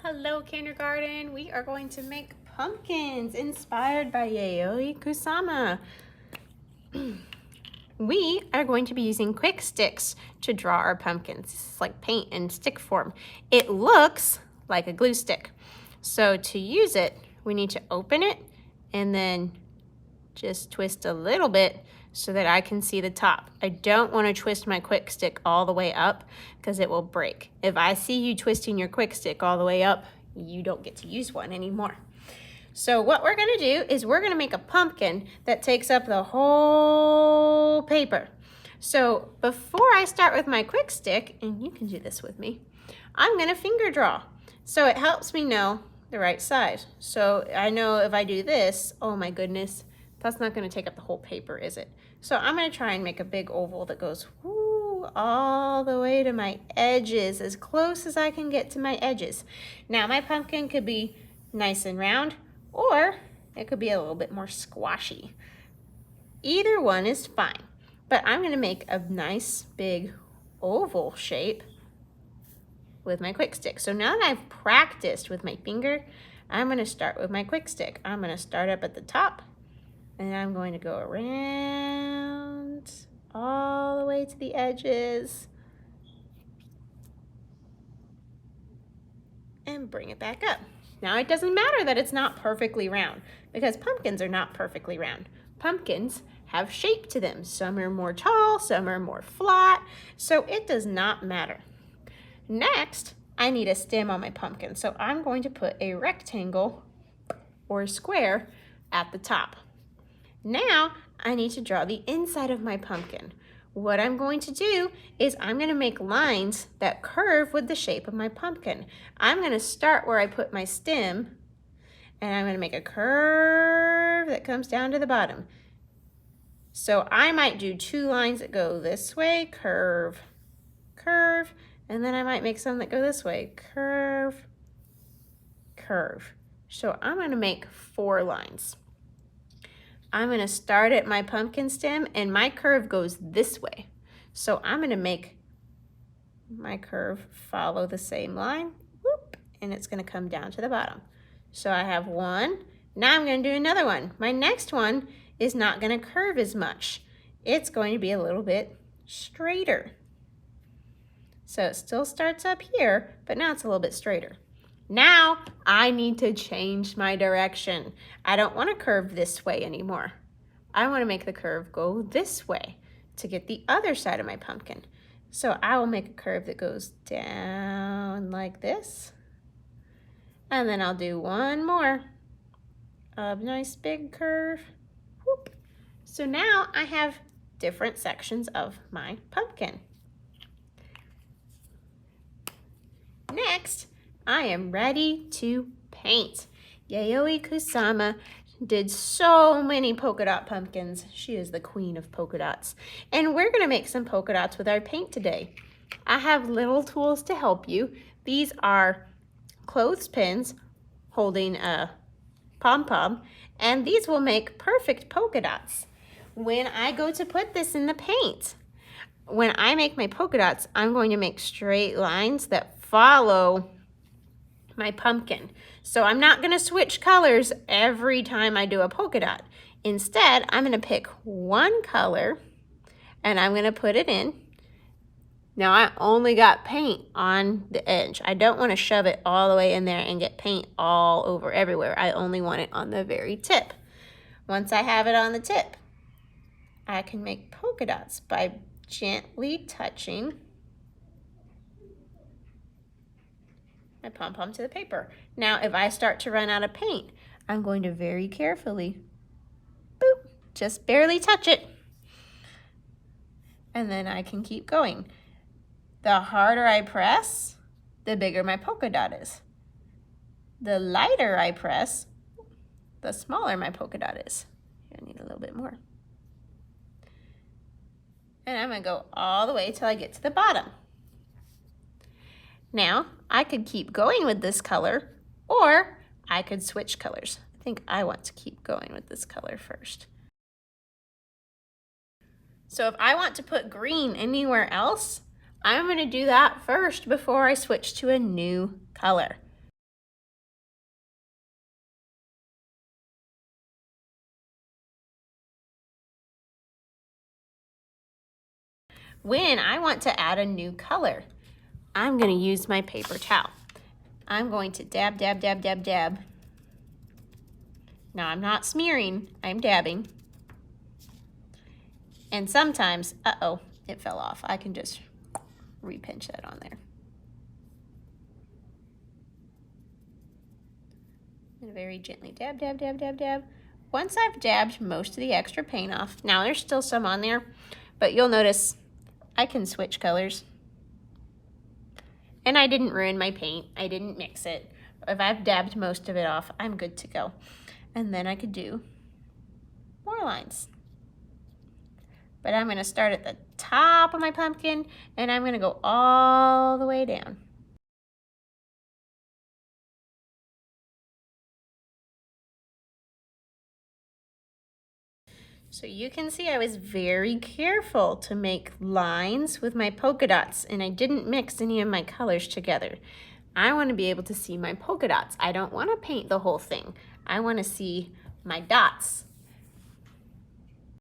Hello, kindergarten. We are going to make pumpkins inspired by Yayoi Kusama. We are going to be using quick sticks to draw our pumpkins. It's like paint in stick form. It looks like a glue stick. So to use it, we need to open it and then just twist a little bit so that I can see the top. I don't want to twist my quick stick all the way up because it will break. If I see you twisting your quick stick all the way up, you don't get to use one anymore. So what we're going to do is we're going to make a pumpkin that takes up the whole paper. So before I start with my quick stick, and you can do this with me, I'm going to finger draw. So it helps me know the right size. So I know if I do this, oh my goodness, that's not going to take up the whole paper, is it? So I'm going to try and make a big oval that goes all the way to my edges, as close as I can get to my edges. Now my pumpkin could be nice and round, or it could be a little bit more squashy. Either one is fine, but I'm going to make a nice big oval shape with my quick stick. So now that I've practiced with my finger, I'm going to start with my quick stick. I'm going to start up at the top, and I'm going to go around all the way to the edges and bring it back up. Now it doesn't matter that it's not perfectly round because pumpkins are not perfectly round. Pumpkins have shape to them. Some are more tall, some are more flat, so it does not matter. Next, I need a stem on my pumpkin, so I'm going to put a rectangle or a square at the top. Now, I need to draw the inside of my pumpkin. What I'm going to do is I'm going to make lines that curve with the shape of my pumpkin. I'm going to start where I put my stem, and I'm going to make a curve that comes down to the bottom. So I might do two lines that go this way, curve, curve, and then I might make some that go this way, curve, curve. So I'm going to make 4 lines. I'm going to start at my pumpkin stem, and my curve goes this way. So I'm going to make my curve follow the same line, whoop, and it's going to come down to the bottom. So I have 1. Now I'm going to do another one. My next one is not going to curve as much. It's going to be a little bit straighter. So it still starts up here, but now it's a little bit straighter. Now I need to change my direction. I don't want to curve this way anymore. I want to make the curve go this way to get the other side of my pumpkin. So I will make a curve that goes down like this. And then I'll do one more. A nice big curve. Whoop. So now I have different sections of my pumpkin. Next, I am ready to paint. Yayoi Kusama did so many polka dot pumpkins. She is the queen of polka dots. And we're gonna make some polka dots with our paint today. I have little tools to help you. These are clothespins holding a pom-pom, and these will make perfect polka dots. When I go to put this in the paint, when I make my polka dots, I'm going to make straight lines that follow my pumpkin. So I'm not going to switch colors every time I do a polka dot. Instead, I'm going to pick one color and I'm going to put it in. Now I only got paint on the edge. I don't want to shove it all the way in there and get paint all over everywhere. I only want it on the very tip. Once I have it on the tip, I can make polka dots by gently touching my pom-pom to the paper. Now, if I start to run out of paint, I'm going to very carefully, boop, just barely touch it. And then I can keep going. The harder I press, the bigger my polka dot is. The lighter I press, the smaller my polka dot is. I need a little bit more. And I'm gonna go all the way till I get to the bottom. Now, I could keep going with this color, or I could switch colors. I think I want to keep going with this color first. So if I want to put green anywhere else, I'm going to do that first before I switch to a new color. when I want to add a new color, I'm going to use my paper towel. I'm going to dab, dab, dab, dab, dab. Now I'm not smearing, I'm dabbing. And sometimes, uh-oh, it fell off. I can just repinch that on there. And very gently dab, dab, dab, dab, dab. Once I've dabbed most of the extra paint off, now there's still some on there, but you'll notice I can switch colors. And I didn't ruin my paint. I didn't mix it. If I've dabbed most of it off, I'm good to go. And then I could do more lines. But I'm going to start at the top of my pumpkin, and I'm going to go all the way down. So you can see I was very careful to make lines with my polka dots, and I didn't mix any of my colors together. I want to be able to see my polka dots. I don't want to paint the whole thing. I want to see my dots